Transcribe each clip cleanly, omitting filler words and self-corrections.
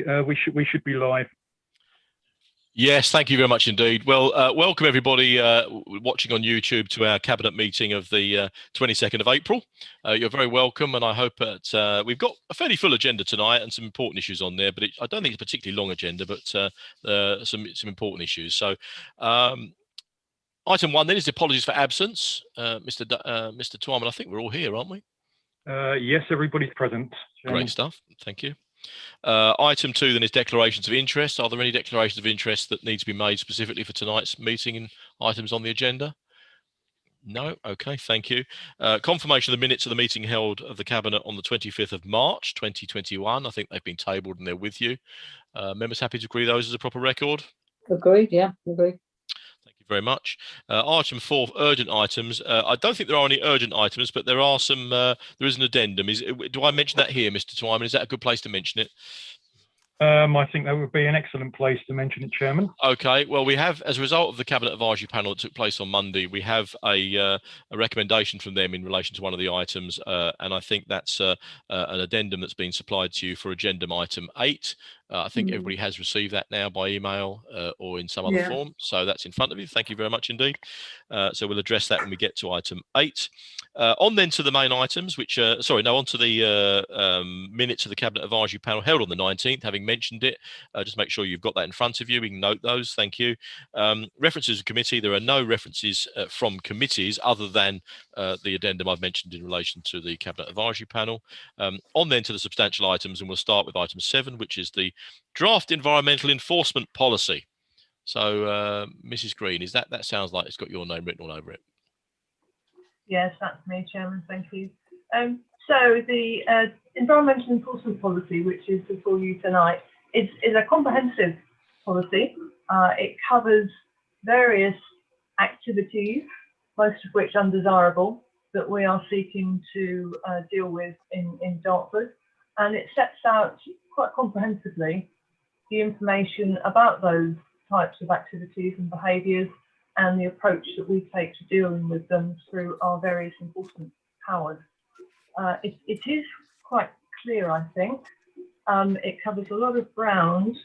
we should be live. Yes, thank you very much indeed. Well, welcome everybody watching on YouTube to our Cabinet meeting of the 22nd of April. You're very welcome, and I hope that we've got a fairly full agenda tonight and some important issues on there, but I don't think it's a particularly long agenda, but some important issues. So item one then is apologies for absence. Mr. Twyman, I think we're all here, aren't we? Yes, everybody's present. Great stuff. Thank you. Item two then is declarations of interest. Are there any declarations of interest that need to be made specifically for tonight's meeting and items on the agenda? No? Okay, thank you. Confirmation of the minutes of the meeting held of the Cabinet on the 25th of March 2021. I think they've been tabled and they're with you. Members happy to agree those as a proper record? Agreed, yeah, agreed. Thank you very much. Item 4, urgent items. I don't think there are any urgent items, but there are some. There is an addendum. Do I mention that here, Mr. Twyman? Is that a good place to mention it? I think that would be an excellent place to mention it, Chairman. Okay. Well, we have, as a result of the Cabinet Advisory Panel that took place on Monday, we have a recommendation from them in relation to one of the items, and I think that's an addendum that's been supplied to you for addendum item 8. I think everybody has received that now by email or in some other form. So that's in front of you. Thank you very much indeed. So we'll address that when we get to item 8. On then to the main items, which, on to the minutes of the Cabinet Advisory Panel held on the 19th, having mentioned it. Just make sure you've got that in front of you. We can note those. Thank you. References to committee. There are no references from committees other than the addendum I've mentioned in relation to the Cabinet Advisory Panel. On then to the substantial items, and we'll start with item 7, which is the draft environmental enforcement policy. So, Mrs. Green, that sounds like it's got your name written all over it? Yes, that's me, Chairman. Thank you. So the environmental enforcement policy, which is before you tonight, is a comprehensive policy. It covers various activities, most of which undesirable, that we are seeking to deal with in Dartford, and it sets out quite comprehensively the information about those types of activities and behaviours and the approach that we take to dealing with them through our various enforcement powers. It is quite clear, I think. It covers a lot of ground.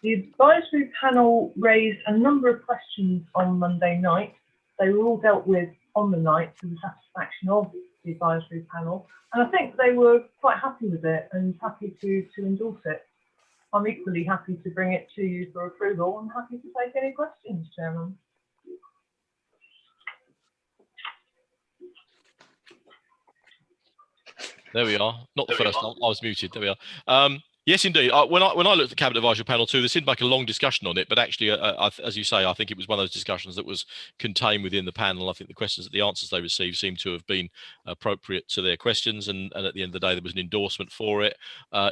The advisory panel raised a number of questions on Monday night. They were all dealt with on the night to the satisfaction of the advisory panel, and I think they were quite happy with it and happy to endorse it. I'm equally happy to bring it to you for approval and happy to take any questions, Chairman. There we are. Not the first time. I was muted. There we are. Yes, indeed. When I looked at the Cabinet Advisory Panel too, there seemed like a long discussion on it, but actually, as you say, I think it was one of those discussions that was contained within the panel. I think the questions, the answers they received seem to have been appropriate to their questions, and at the end of the day, there was an endorsement for it.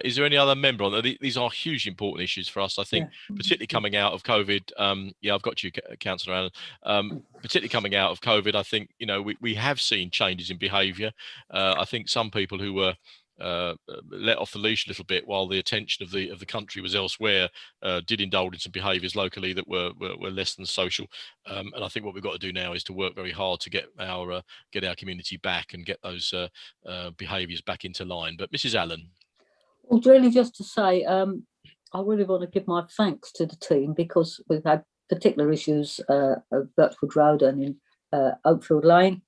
Is there any other member on that? These are hugely important issues for us, I think, particularly coming out of COVID. Yeah, I've got you, Councillor Allen. Particularly coming out of COVID, I think, we have seen changes in behaviour. I think some people who were let off the leash a little bit while the attention of the country was elsewhere did indulge in some behaviours locally that were less than social, and I think what we've got to do now is to work very hard to get our community back and get those behaviours back into line. But Mrs. Allen. Well, really just to say, I really want to give my thanks to the team, because we've had particular issues of Birchwood Road and in Oakfield Lane.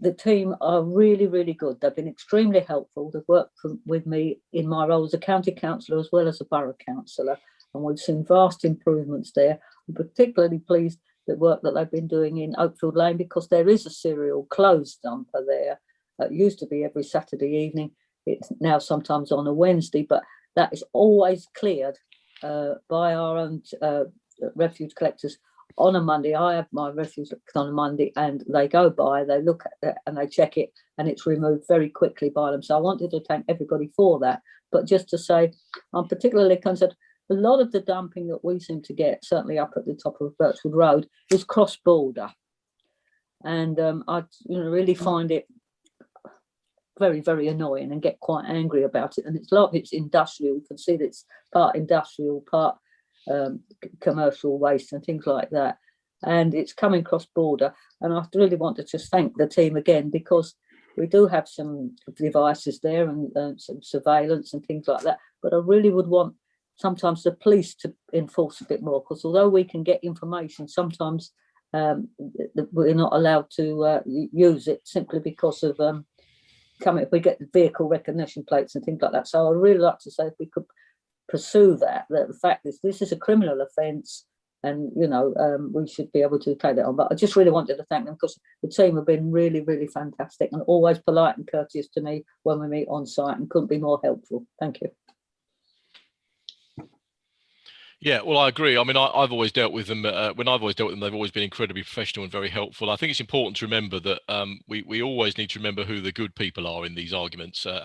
The team are really, really good. They've been extremely helpful. They've worked with me in my role as a county councillor as well as a borough councillor, and we've seen vast improvements there. I'm particularly pleased with the work that they've been doing in Oakfield Lane, because there is a serial clothes dumper there. It used to be every Saturday evening. It's now sometimes on a Wednesday, but that is always cleared by our own refuse collectors on a Monday. I have my refuse on a Monday, and they go by, they look at it and they check it, and it's removed very quickly by them. So I wanted to thank everybody for that. But just to say, I'm particularly concerned, a lot of the dumping that we seem to get, certainly up at the top of Birchwood Road, is cross-border. And I really find it very, very annoying and get quite angry about it. And it's like it's industrial. You can see that it's part industrial, part commercial waste and things like that, and it's coming cross border. And I really want to just thank the team again, because we do have some devices there and some surveillance and things like that, but I really would want sometimes the police to enforce a bit more, because although we can get information, sometimes we're not allowed to use it simply because of if we get the vehicle recognition plates and things like that. So I'd really like to say if we could pursue that the fact is this is a criminal offence, and we should be able to take that on. But I just really wanted to thank them, because the team have been really, really fantastic and always polite and courteous to me when we meet on site, and couldn't be more helpful. Thank you. Yeah, well, I agree. I mean, I've always dealt with them. When I've always dealt with them, they've always been incredibly professional and very helpful. I think it's important to remember that we always need to remember who the good people are in these arguments. You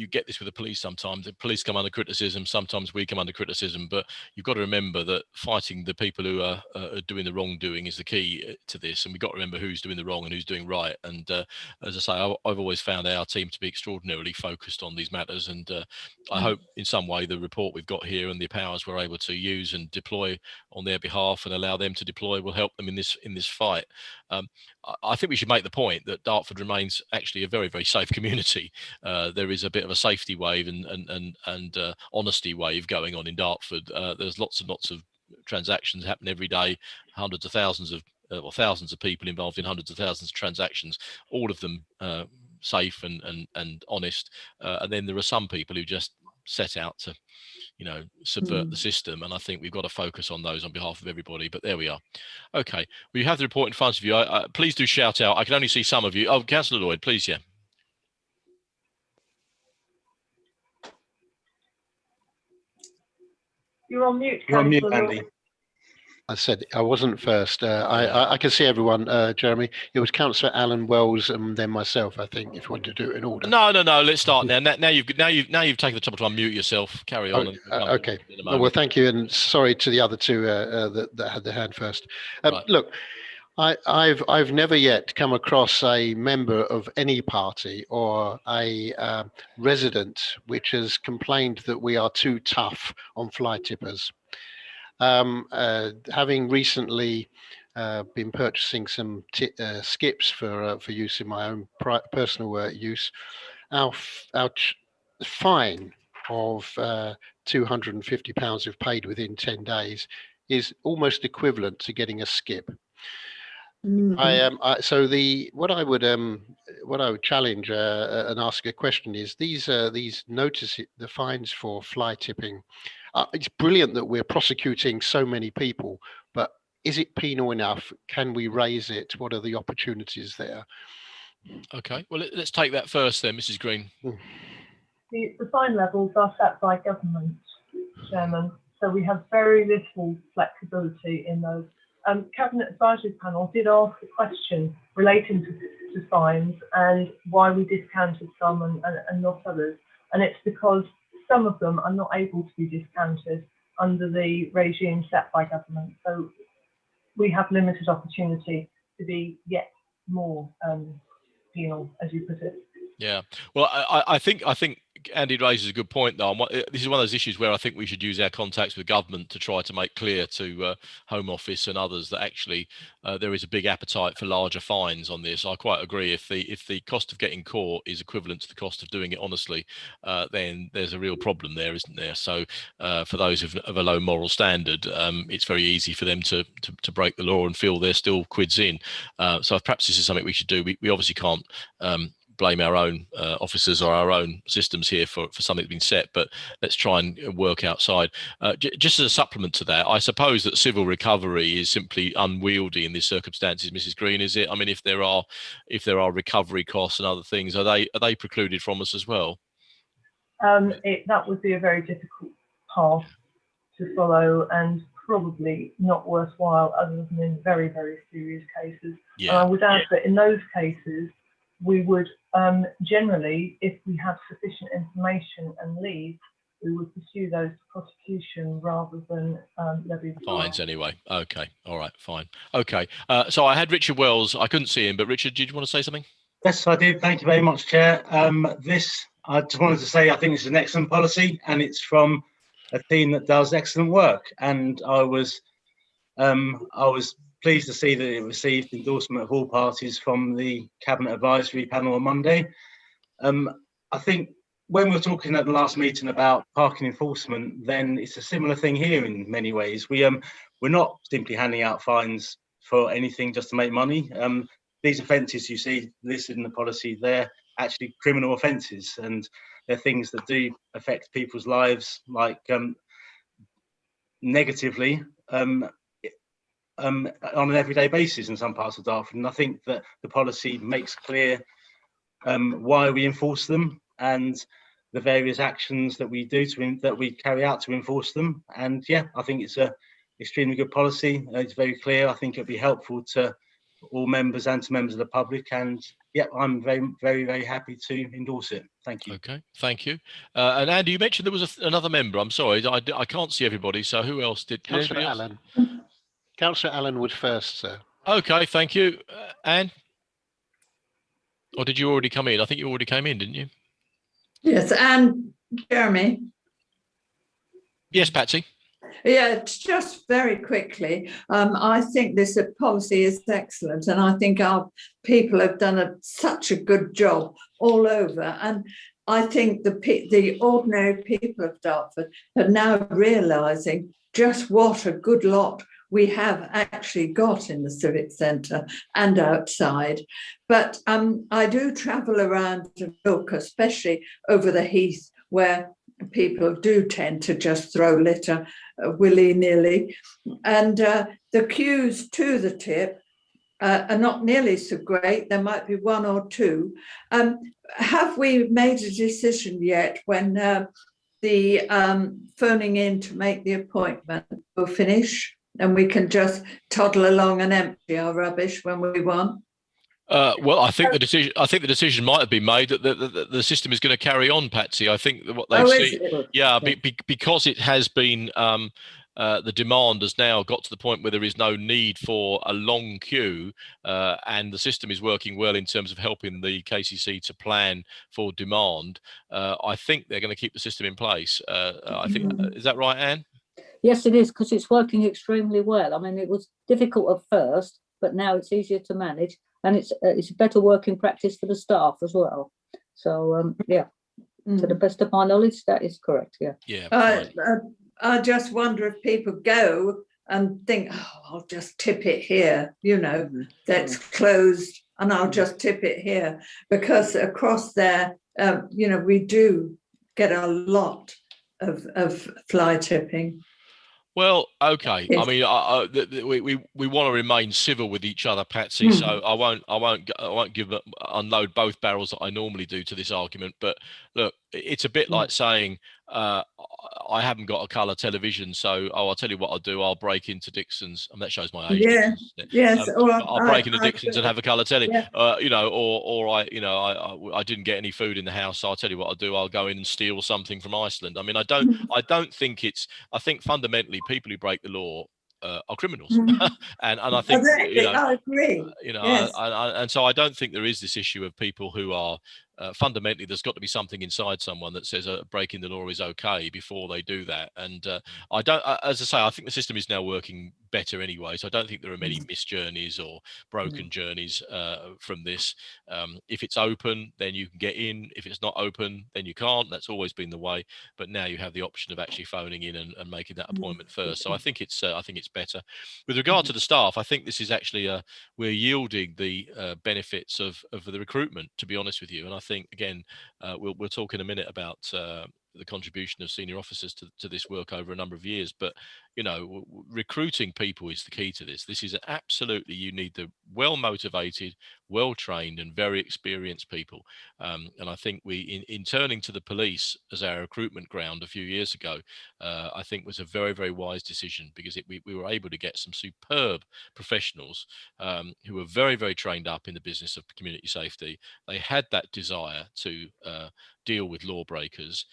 get this with the police sometimes. The police come under criticism. Sometimes we come under criticism. But you've got to remember that fighting the people who are doing the wrongdoing is the key to this. And we've got to remember who's doing the wrong and who's doing right. And as I say, I've always found our team to be extraordinarily focused on these matters. And I hope in some way the report we've got here and the powers we're able to use and deploy on their behalf and allow them to deploy will help them in this fight. I think we should make the point that Dartford remains actually a very, very safe community. There is a bit of a safety wave and honesty wave going on in Dartford. There's lots and lots of transactions happen every day, hundreds of thousands of thousands of people involved in hundreds of thousands of transactions, all of them safe and honest. And then there are some people who just set out to subvert the system, and I think we've got to focus on those on behalf of everybody. But there we are. Okay, well, you have the report in front of you. Please do shout out. I can only see some of you. Oh, Councillor Lloyd, please. Yeah. You're on mute, You're on mute, Councillor Andy. Lloyd. I said I wasn't first. I can see everyone, Jeremy. It was Councillor Alan Wells and then myself, I think, if you want to do it in order. No. Let's start now. Now you've taken the trouble to unmute yourself. Carry on. Okay. Well, thank you, and sorry to the other two that had their hand first. Right. Look, I've never yet come across a member of any party or a resident which has complained that we are too tough on fly tippers. Having recently been purchasing some skips for use in my own personal use, our fine of £250 if paid within 10 days is almost equivalent to getting a skip. Mm-hmm. What I would challenge and ask a question is these the fines for fly tipping. It's brilliant that we're prosecuting so many people, but is it penal enough? Can we raise it? What are the opportunities there? Okay, well, let's take that first then, Mrs. Green. The fine levels are set by government, Chairman, so we have very little flexibility in those. Cabinet Advisory Panel did ask a question relating to fines and why we discounted some and not others, and it's because some of them are not able to be discounted under the regime set by government. So we have limited opportunity to be yet more penal, as you put it. Yeah, well, I think Andy raises a good point, though. This is one of those issues where I think we should use our contacts with government to try to make clear to Home Office and others that actually there is a big appetite for larger fines on this. I quite agree. If the cost of getting caught is equivalent to the cost of doing it honestly, then there's a real problem there, isn't there? So for those of a low moral standard, it's very easy for them to break the law and feel they're still quids in. So perhaps this is something we should do. We obviously can't blame our own officers or our own systems here for something that's been set, but let's try and work outside. Just as a supplement to that, I suppose that civil recovery is simply unwieldy in these circumstances, Mrs. Green, is it? I mean, if there are recovery costs and other things, are they precluded from us as well? That would be a very difficult path to follow and probably not worthwhile other than in very, very serious cases. Yeah. And I would add that in those cases, we would generally, if we have sufficient information and leads, we would pursue those to prosecution rather than levy fines anyway. Okay, all right, fine. Okay, so I had Richard Wells. I couldn't see him, but Richard, did you want to say something? Yes, I did. Thank you very much, Chair. I just wanted to say I think it's an excellent policy, and it's from a team that does excellent work. And I was pleased to see that it received endorsement of all parties from the Cabinet Advisory Panel on Monday. I think when we were talking at the last meeting about parking enforcement, then it's a similar thing here in many ways. We're not simply handing out fines for anything just to make money. These offences you see listed in the policy, they're actually criminal offences, and they're things that do affect people's lives, like negatively on an everyday basis in some parts of Dartford. And I think that the policy makes clear why we enforce them and the various actions that we do that we carry out to enforce them. And yeah, I think it's a extremely good policy. It's very clear. I think it'll be helpful to all members and to members of the public. And yeah, I'm very, very, very happy to endorse it. Thank you. Okay, thank you. And Andy, you mentioned there was another member. I'm sorry, I can't see everybody. So who else did? Councillor anybody else? Allen. Councillor Allen would first, sir. Okay, thank you. Anne? Or did you already come in? I think you already came in, didn't you? Yes, and Jeremy. Yes, Patsy. Yeah, just very quickly, I think this policy is excellent, and I think our people have done such a good job all over. And I think the ordinary people of Dartford are now realising just what a good lot we have actually got in the Civic Centre and outside. But I do travel around to look, especially over the Heath, where people do tend to just throw litter willy-nilly. And the queues to the tip are not nearly so great. There might be one or two. Have we made a decision yet when the phoning in to make the appointment will finish, and we can just toddle along and empty our rubbish when we want? Well, I think the decision might have been made that the system is going to carry on, Patsy. I think that what they've seen, yeah, because it has been the demand has now got to the point where there is no need for a long queue, and the system is working well in terms of helping the KCC to plan for demand. I think they're going to keep the system in place. I think is that right, Anne? Yes, it is, because it's working extremely well. I mean, it was difficult at first, but now it's easier to manage. And it's a better working practice for the staff as well. So yeah, to the best of my knowledge, that is correct. Yeah. Yeah. I just wonder if people go and think, oh, I'll just tip it here. You know, that's closed, and I'll just tip it here, because across there, you know, we do get a lot of fly tipping. Well, okay. Yes. I mean, we want to remain civil with each other, Patsy. So I won't unload both barrels that I normally do to this argument. But look, it's a bit like saying I haven't got a colour television, so I'll tell you what I'll do. I'll break into Dixon's, and that shows my age. Yeah. Yes. I'll break into Dixon's and have a colour telly. Yeah. You know, or I didn't get any food in the house, so I'll tell you what I'll do. I'll go in and steal something from Iceland. I mean, I don't think it's. I think fundamentally, people who break the law are criminals, and I think exactly. I agree. You know, yes. and so I don't think there is this issue of people who are fundamentally. There's got to be something inside someone that says breaking the law is okay before they do that. And I don't, as I say, I think the system is now working better anyway. So I don't think there are many missed journeys or broken journeys from this. If it's open, then you can get in. If it's not open, then you can't. That's always been the way. But now you have the option of actually phoning in and making that appointment first. So I think it's better. With regard to the staff, I think this is actually we're yielding the benefits of the recruitment, to be honest with you. And I think again, we'll talk in a minute about the contribution of senior officers to this work over a number of years. But you know, recruiting people is the key to this. This is absolutely, you need the well-motivated, well-trained and very experienced people. And I think in turning to the police as our recruitment ground a few years ago, I think was a very, very wise decision, because we were able to get some superb professionals who were very, very trained up in the business of community safety. They had that desire to deal with lawbreakers.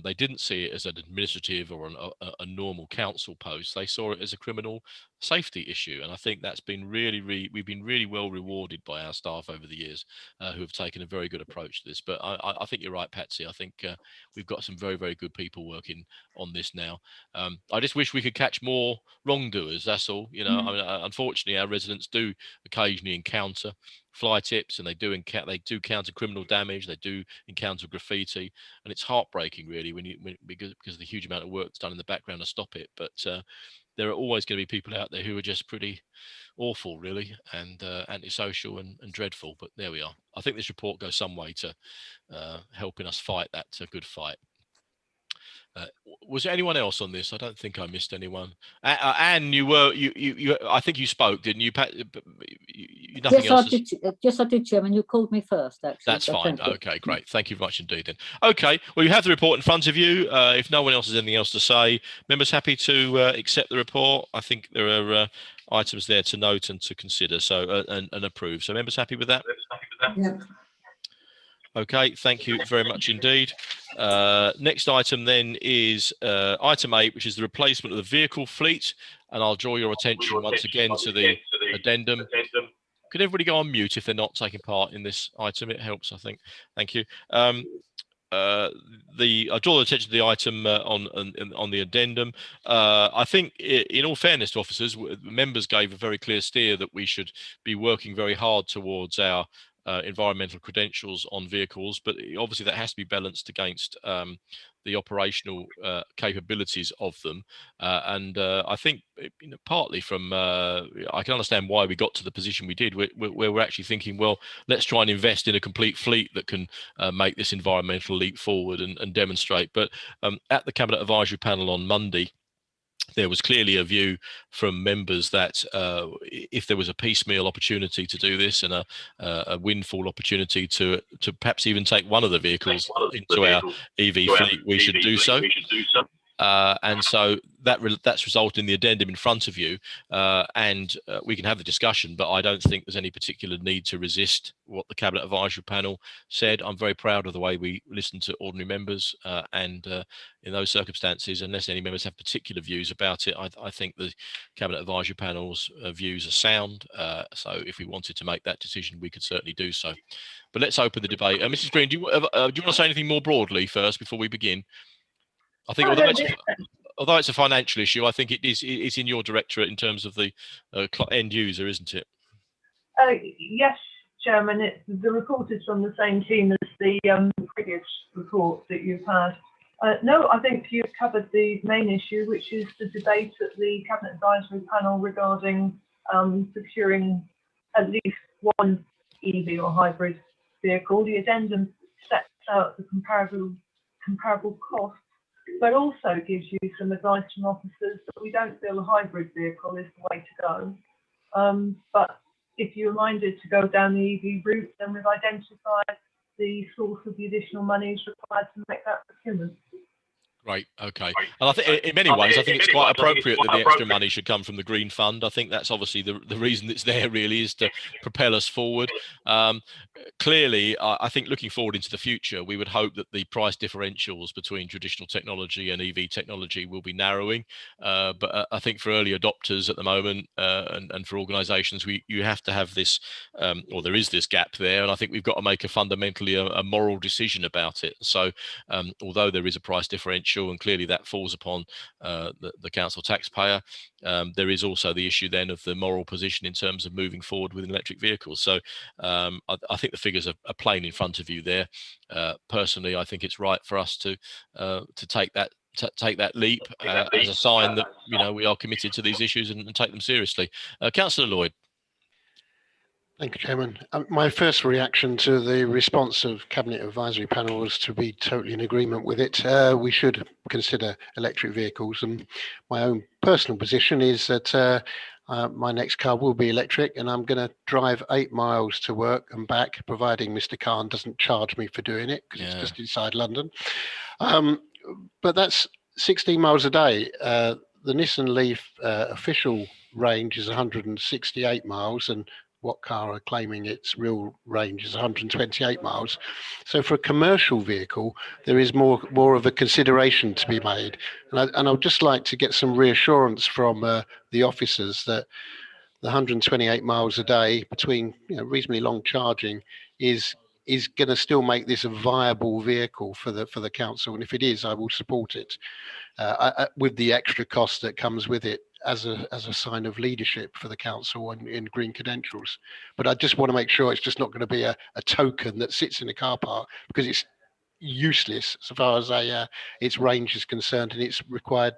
They didn't see it as an administrative or a normal council post. They saw it as a criminal safety issue, and I think that's been we've been really well rewarded by our staff over the years who have taken a very good approach to this. But I think you're right, Patsy. I think we've got some very, very good people working on this now. I just wish we could catch more wrongdoers. That's all. You know, I mean, unfortunately, our residents do occasionally encounter fly tips, and they do counter criminal damage. They do encounter graffiti, and it's heartbreaking, really, because of the huge amount of work that's done in the background to stop it. But there are always going to be people out there who are just pretty awful, really, and antisocial and dreadful. But there we are. I think this report goes some way to helping us fight that good fight. Was there anyone else on this? I don't think I missed anyone. Anne, you I think you spoke, didn't you, Pat? Nothing else. Yes, I did, Chairman. You called me first, actually. That's fine. Okay, great. Thank you very much indeed. Then. Okay. Well, you have the report in front of you. If no one else has anything else to say, members happy to accept the report. I think there are items there to note and to consider. So and approve. So members happy with that? Yeah. Okay, thank you very much indeed. Next item then is item 8, which is the replacement of the vehicle fleet. And I'll draw your attention once again to the addendum. Could everybody go on mute if they're not taking part in this item? It helps, I think. Thank you. I draw the attention to the item on the addendum. I think, in all fairness to officers, members gave a very clear steer that we should be working very hard towards our environmental credentials on vehicles, but obviously that has to be balanced against the operational capabilities of them. And I think, partly from I can understand why we got to the position we did, where we're actually thinking, well, let's try and invest in a complete fleet that can make this environmental leap forward and demonstrate. But at the Cabinet Advisory Panel on Monday, there was clearly a view from members that if there was a piecemeal opportunity to do this and a windfall opportunity to perhaps even take one of the vehicles into our EV fleet, we should do so. And so that's resulted in the addendum in front of you, and we can have the discussion, but I don't think there's any particular need to resist what the Cabinet Advisory Panel said. I'm very proud of the way we listened to ordinary members, and in those circumstances, unless any members have particular views about it, I think the Cabinet Advisory Panel's views are sound. So if we wanted to make that decision, we could certainly do so. But let's open the debate. Mrs. Green, do you want to say anything more broadly first before we begin? I think although it's a financial issue, I think it's in your directorate in terms of the end user, isn't it? Yes, Chairman. The report is from the same team as the previous report that you've had. No, I think you've covered the main issue, which is the debate at the Cabinet Advisory Panel regarding procuring at least one EV or hybrid vehicle. The addendum sets out the comparable costs, but also gives you some advice from officers that we don't feel a hybrid vehicle is the way to go. But if you're minded to go down the EV route, then we've identified the source of the additional monies required to make that procurement. Right. Okay. And I think in many ways, I think it's quite appropriate that the extra money should come from the Green Fund. I think that's obviously the reason it's there, really, is to propel us forward. Clearly, I think looking forward into the future, we would hope that the price differentials between traditional technology and EV technology will be narrowing. But I think for early adopters at the moment, and for organisations, you have to have this, or there is this gap there. And I think we've got to make fundamentally a moral decision about it. So although there is a price differential, and clearly that falls upon the council taxpayer, there is also the issue then of the moral position in terms of moving forward with electric vehicles. So I think the figures are plain in front of you there. Personally, I think it's right for us to take that leap as a sign that we are committed to these issues and take them seriously. Councillor Lloyd. Thank you, Chairman. My first reaction to the response of Cabinet Advisory Panel was to be totally in agreement with it. We should consider electric vehicles, and my own personal position is that my next car will be electric, and I'm going to drive 8 miles to work and back, providing Mr. Khan doesn't charge me for doing it, because it's just inside London. But that's 16 miles a day. The Nissan Leaf official range is 168 miles, and What Car are claiming its real range is 128 miles. So for a commercial vehicle, there is more of a consideration to be made. And I'd just like to get some reassurance from the officers that the 128 miles a day between reasonably long charging is going to still make this a viable vehicle for the council, and if it is, I will support it with the extra cost that comes with it as a sign of leadership for the council in green credentials. But I just want to make sure it's just not going to be a token that sits in a car park, because it's useless so far as its range is concerned and its required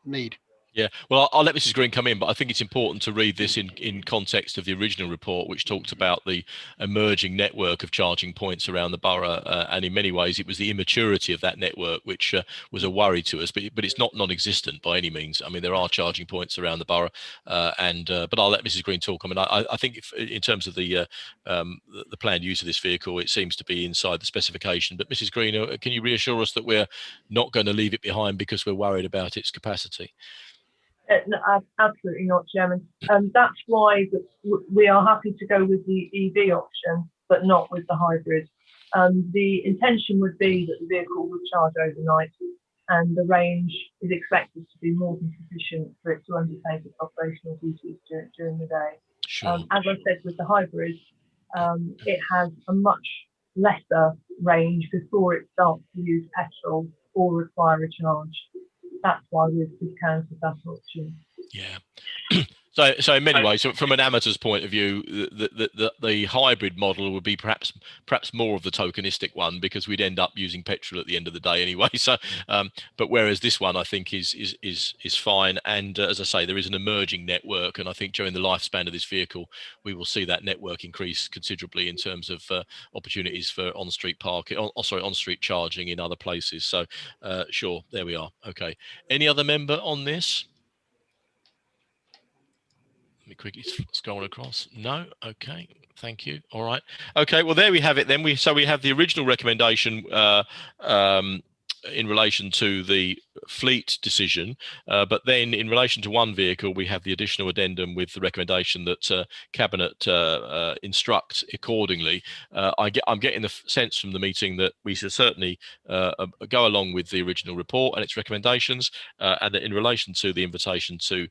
need. Yeah, well, I'll let Mrs. Green come in, but I think it's important to read this in context of the original report, which talked about the emerging network of charging points around the borough, and in many ways it was the immaturity of that network which was a worry to us. But it's not non-existent by any means. I mean, there are charging points around the borough, but I'll let Mrs. Green talk. I mean, I think in terms of the planned use of this vehicle, it seems to be inside the specification. But Mrs. Green, can you reassure us that we're not going to leave it behind because we're worried about its capacity? No, absolutely not, Chairman. That's why we are happy to go with the EV option, but not with the hybrid. The intention would be that the vehicle would charge overnight, and the range is expected to be more than sufficient for it to undertake its operational duties during the day. Sure. As I said, with the hybrid, it has a much lesser range before it starts to use petrol or require a charge. That's why we've discounted that option. Yeah. So in many ways, from an amateur's point of view, the hybrid model would be perhaps more of the tokenistic one, because we'd end up using petrol at the end of the day anyway. So, but whereas this one, I think is fine. And as I say, there is an emerging network, and I think during the lifespan of this vehicle, we will see that network increase considerably in terms of opportunities for on-street parking, on-street charging in other places. So, sure, there we are. Okay. Any other member on this? Let me quickly scroll across. No. Okay. Thank you. All right. Okay. Well, there we have it then. We have the original recommendation in relation to the fleet decision, but then in relation to one vehicle, we have the additional addendum with the recommendation that Cabinet instruct accordingly. I'm getting the sense from the meeting that we should certainly go along with the original report and its recommendations, and that in relation to the invitation to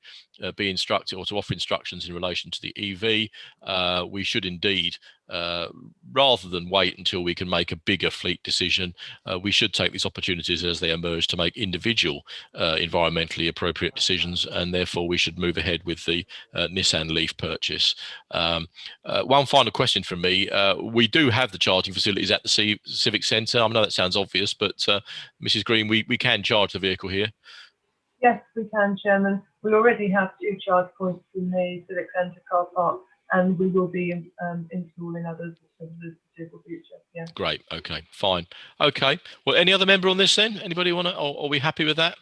be instructed or to offer instructions in relation to the EV, we should indeed, rather than wait until we can make a bigger fleet decision, we should take these opportunities as they emerge to make individual environmentally appropriate decisions, and therefore we should move ahead with the Nissan Leaf purchase. One final question from me. We do have the charging facilities at the Civic Centre. I know that sounds obvious, but Mrs. Green, we can charge the vehicle here. Yes, we can, Chairman. We already have 2 charge points in the Civic Centre car park, and we will be installing others in the foreseeable future. Yeah. Great. Okay. Fine. Okay. Well, any other member on this then? Anybody want to? Or are we happy with that?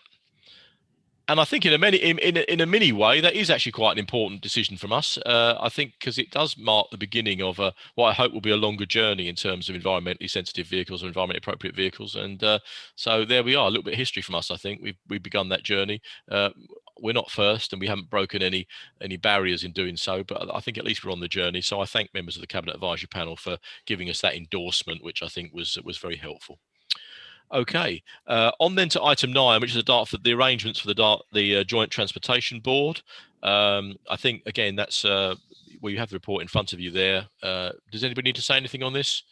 And I think in a mini way, that is actually quite an important decision from us. I think because it does mark the beginning of what I hope will be a longer journey in terms of environmentally sensitive vehicles or environmentally appropriate vehicles. And so there we are, a little bit of history from us. I think we've begun that journey. We're not first, and we haven't broken any barriers in doing so, but I think at least we're on the journey. So I thank members of the Cabinet Advisory Panel for giving us that endorsement, which I think was very helpful. Okay, on then to item 9, which is the arrangements for the Joint Transportation Board. I think again that's well, you have the report in front of you there. Does anybody need to say anything on this?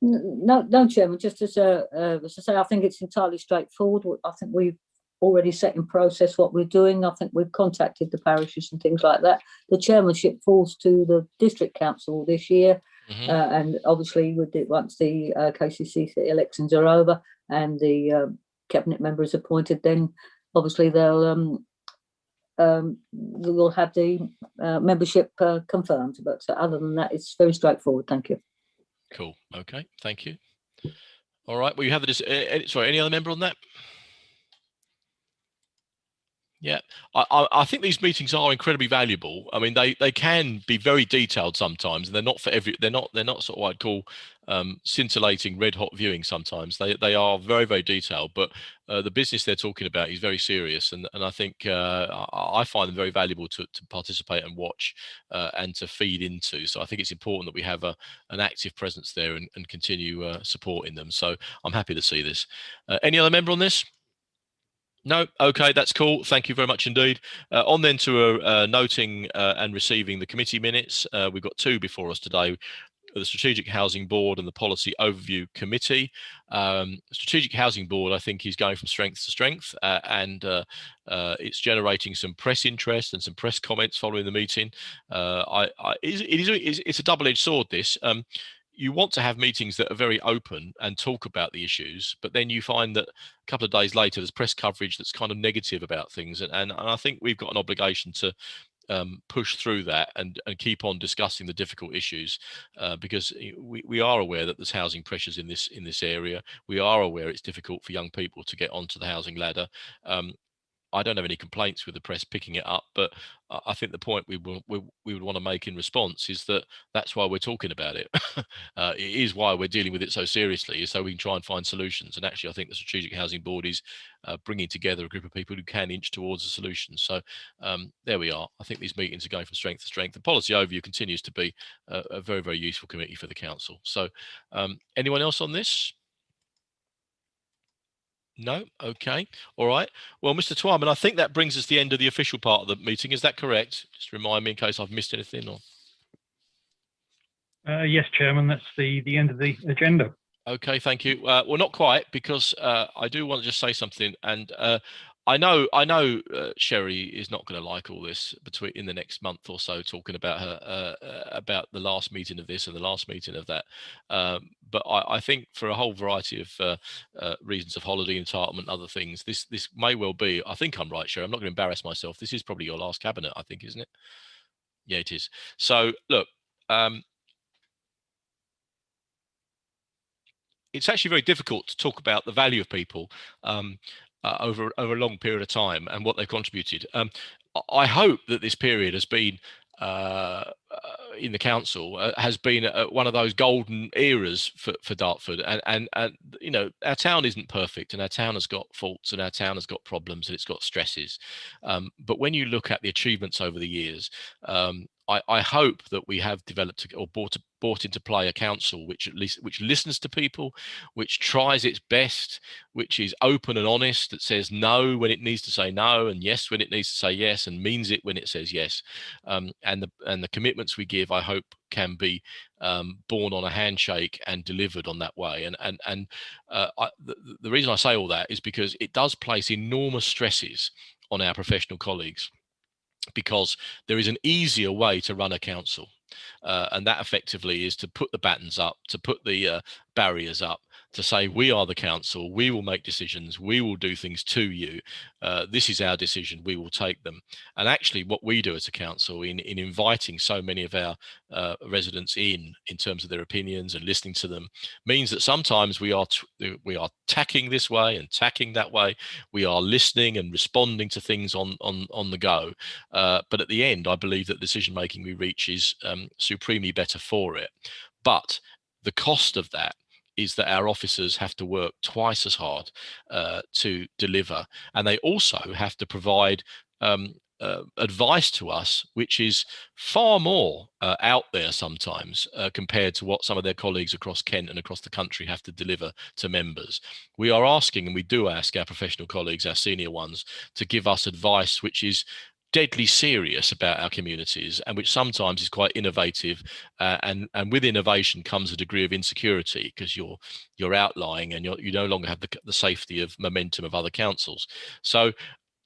No, Chairman. Just as I say, I think it's entirely straightforward. I think we've already set in process what we're doing. I think we've contacted the parishes and things like that. The chairmanship falls to the district council this year. Mm-hmm. And obviously, once the KCCC elections are over and the cabinet member is appointed, then obviously we'll have the membership confirmed. But other than that, it's very straightforward. Thank you. Cool. Okay. Thank you. All right. Well, you have sorry. Any other member on that? Yeah, I think these meetings are incredibly valuable. I mean, they can be very detailed sometimes, and they're not sort of what I'd call scintillating, red hot viewing. Sometimes they are very, very detailed, but the business they're talking about is very serious, and I think I find them very valuable to participate and watch and to feed into. So I think it's important that we have an active presence there and continue supporting them. So I'm happy to see this. Any other member on this? No, okay, that's cool. Thank you very much indeed. On then to noting and receiving the committee minutes. We've got two before us today: the Strategic Housing Board and the Policy Overview Committee. Strategic Housing Board, I think, is going from strength to strength, and it's generating some press interest and some press comments following the meeting. It's a double-edged sword, this. You want to have meetings that are very open and talk about the issues, but then you find that a couple of days later there's press coverage that's kind of negative about things, and I think we've got an obligation to push through that and keep on discussing the difficult issues, because we are aware that there's housing pressures in this area. We are aware it's difficult for young people to get onto the housing ladder. I don't have any complaints with the press picking it up, but I think the point we would want to make in response is that that's why we're talking about it. It is why we're dealing with it so seriously, is so we can try and find solutions. And actually, I think the Strategic Housing Board is bringing together a group of people who can inch towards a solution. So there we are. I think these meetings are going from strength to strength. The Policy Overview continues to be a very, very useful committee for the council. So anyone else on this? No? Okay. All right. Well, Mr. Twyman, I think that brings us to the end of the official part of the meeting. Is that correct? Just remind me in case I've missed anything. Or Yes, Chairman, that's the end of the agenda. okay, thank you. Well, not quite, because I do want to just say something, and I know Sherry is not going to like all this in the next month or so, talking about her about the last meeting of this and the last meeting of that. But I think for a whole variety of reasons of holiday entitlement and other things, this may well be. I think I'm right, Sherry. I'm not going to embarrass myself. This is probably your last cabinet, I think, isn't it? Yeah, it is. So look. It's actually very difficult to talk about the value of people over a long period of time and what they've contributed. I hope that this period has been in the council has been one of those golden eras for Dartford, and you know, our town isn't perfect, and our town has got faults, and our town has got problems, and it's got stresses. But when you look at the achievements over the years, I hope that we have developed or brought into play a council which listens to people, which tries its best, which is open and honest, that says no when it needs to say no, and yes when it needs to say yes, and means it when it says yes. And the commitments we give, I hope, can be born on a handshake and delivered on that way. And the reason I say all that is because it does place enormous stresses on our professional colleagues, because there is an easier way to run a council, and that effectively is to put the battens up, to put the barriers up, to say we are the council, we will make decisions, we will do things to you, this is our decision, we will take them. And actually what we do as a council in inviting so many of our residents in terms of their opinions and listening to them, means that sometimes we are tacking this way and tacking that way, we are listening and responding to things on the go, but at the end I believe that the decision making we reach is supremely better for it. But the cost of that is that our officers have to work twice as hard to deliver, and they also have to provide advice to us, which is far more out there sometimes compared to what some of their colleagues across Kent and across the country have to deliver to members. We are asking, and we do ask our professional colleagues, our senior ones, to give us advice which is deadly serious about our communities, and which sometimes is quite innovative, and with innovation comes a degree of insecurity, because you're outlying and you no longer have the safety of momentum of other councils. So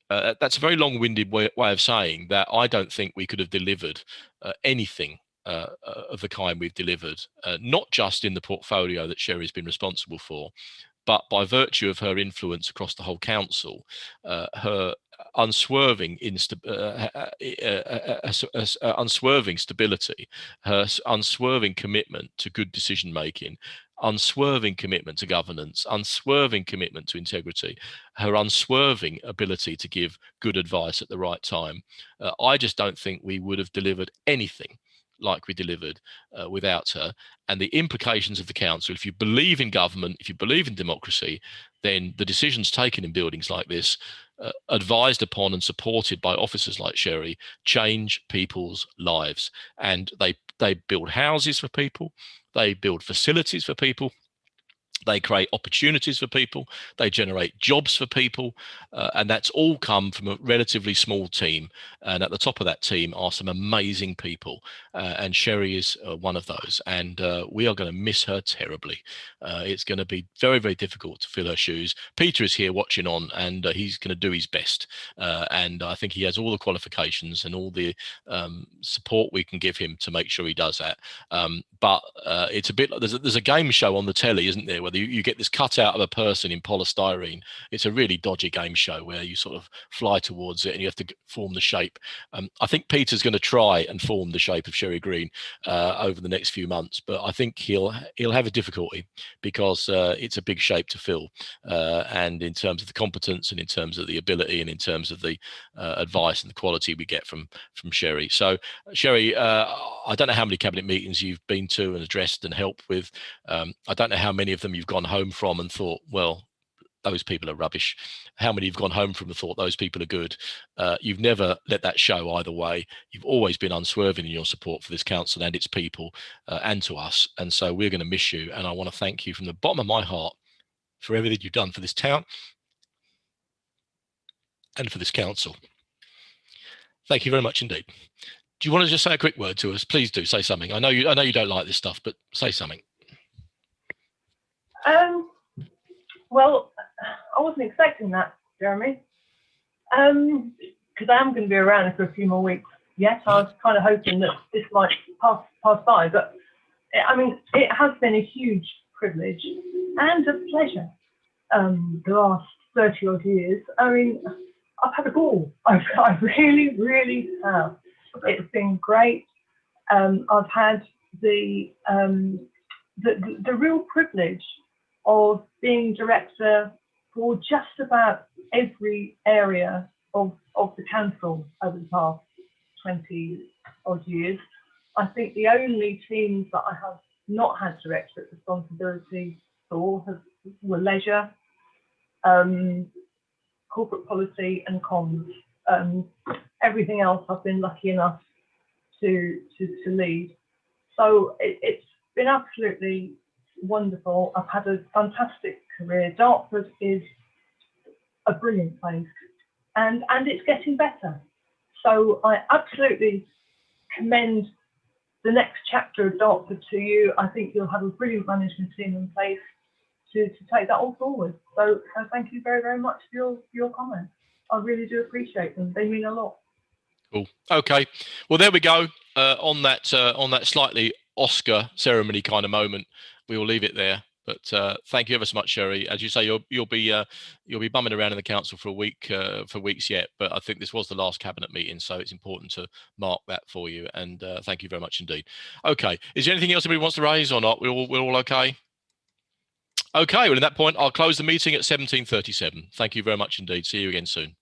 that's a very long-winded way of saying that I don't think we could have delivered anything of the kind we've delivered, not just in the portfolio that Sherry's been responsible for, but by virtue of her influence across the whole council, her unswerving stability, her unswerving commitment to good decision making, unswerving commitment to governance, unswerving commitment to integrity, her unswerving ability to give good advice at the right time. I just don't think we would have delivered anything like we delivered without her. And the implications of the council, if you believe in government, if you believe in democracy, then the decisions taken in buildings like this, advised upon and supported by officers like Sherry, change people's lives. And they build houses for people, they build facilities for people, They create opportunities for people, they generate jobs for people, and that's all come from a relatively small team. And at the top of that team are some amazing people, and Sherry is one of those, and we are going to miss her terribly. It's going to be very, very difficult to fill her shoes. Peter is here watching on, and he's going to do his best, and I think he has all the qualifications and all the support we can give him to make sure he does that. But it's a bit like there's a game show on the telly, isn't there, where you get this cutout of a person in polystyrene. It's a really dodgy game show where you sort of fly towards it and you have to form the shape. I think Peter's going to try and form the shape of Sherry Green over the next few months, but I think he'll have a difficulty because it's a big shape to fill, and in terms of the competence and in terms of the ability and in terms of the advice and the quality we get from Sherry. So Sherry, I don't know how many cabinet meetings you've been to and addressed and helped with. I don't know how many of them you've gone home from and thought, well, those people are rubbish. How many you've gone home from and thought those people are good. You've never let that show either way. You've always been unswerving in your support for this council and its people, and to us. And so we're going to miss you. And I want to thank you from the bottom of my heart for everything you've done for this town and for this council. Thank you very much indeed. Do you want to just say a quick word to us? Please do say something. I know you don't like this stuff, but say something. Well, I wasn't expecting that, Jeremy, because I am going to be around for a few more weeks. Yes, I was kind of hoping that this might pass by, but I mean, it has been a huge privilege and a pleasure the last 30 odd years. I mean, I've had a ball. I really, really have. It's been great. I've had the real privilege of being director for just about every area of the council over the past 20 odd years. I think the only teams that I have not had direct responsibility for were leisure, corporate policy and comms. Everything else I've been lucky enough to lead. So it's been absolutely wonderful. I've had a fantastic career. Dartford is a brilliant place, and it's getting better. So I absolutely commend the next chapter of Dartford to you. I think you'll have a brilliant management team in place to take that all forward. So thank you very, very much for your comments. I really do appreciate them. They mean a lot. Cool. Okay. Well, there we go. On that slightly Oscar ceremony kind of moment, we will leave it there. But thank you ever so much, Sherry. As you say, you'll be bumming around in the council for a week, for weeks yet. But I think this was the last cabinet meeting, so it's important to mark that for you. And thank you very much indeed. Okay. Is there anything else anybody wants to raise or not? We're all okay. Okay. Well, at that point, I'll close the meeting at 17:37. Thank you very much indeed. See you again soon.